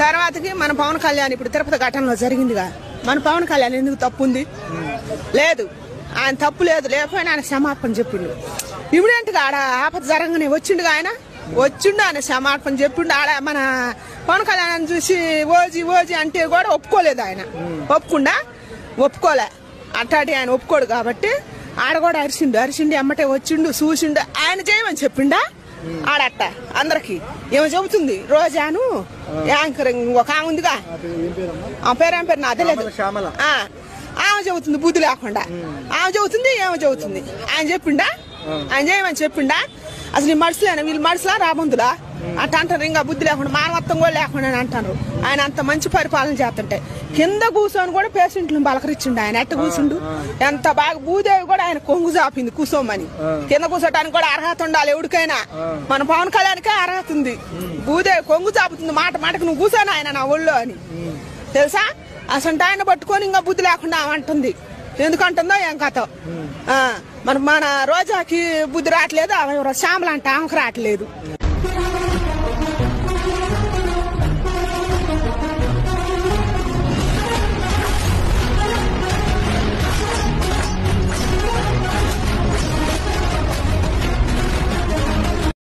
తర్వాతకి మన పవన్ కళ్యాణ్ ఇప్పుడు తిరుపతి ఘటనలో జరిగిందిగా, మన పవన్ కళ్యాణ్ ఎందుకు తప్పు ఉంది? లేదు, ఆయన తప్పు లేదు, లేకపోయినా ఆయన క్షమాపణ చెప్పిండు. ఇప్పుడేంటిగా ఆడ ఆపద జరగగానే వచ్చిండుగా ఆయన, ఆయన క్షమాపణ చెప్పిండు. ఆడ మన పవన్ కళ్యాణ్ చూసి ఓజీ అంటే కూడా ఒప్పుకోలేదు ఆయన, ఒప్పుకోలే అట్టాటి ఆయన ఒప్పుకోడు కాబట్టి ఆడ కూడా అరిసిండు ఎమ్మటే వచ్చిండు చూసిండు, ఆయన చేయమని చెప్పిండా ఆడట్ట అందరికి. ఏమో చెబుతుంది రోజాను యాంకరింగ్ ఒక ఆమె ఉందిగా, ఆ పేరేం పేరు నాకు తెలియదు, ఆమె చెబుతుంది బుద్ధి లేకుండా, ఆమె చెబుతుంది ఏమో చెబుతుంది. ఆయన చెప్పిండా, ఆయన చేయమని చెప్పిండా? అసలు ఈ మనుషులేనా వీళ్ళు, మనుషులా రాబందులా అట్ట అంటారు. ఇంకా బుద్ధి లేకుండా మానవత్వం కూడా లేకుండా అంటారు. ఆయన అంత మంచి పరిపాలన చేస్తుంటే కింద కూర్చొని కూడా పేషెంట్లను పలకరించిండు. ఆయన ఎట్ట కూర్చుండు, ఎంత బాగా. భూదేవి కూడా ఆయన కొంగు చాపింది కూర్చోమని. కింద కూర్చోటానికి కూడా అర్హత ఉండాలి ఎవరికైనా, మన పవన్ కళ్యాణ్కే అర్హత ఉంది. భూదేవి కొంగు చాపుతుంది, మాటకు నువ్వు కూర్చొని ఆయన నా ఒళ్ళో అని తెలుసా. అసలు ఆయన పట్టుకొని ఇంకా బుద్ధి లేకుండా అంటుంది. ఎందుకంటుందో ఏం కథ. మన రోజాకి బుద్ధి రావట్లేదు, శ్యామల అంటే ఆమెకు రావట్లేదు.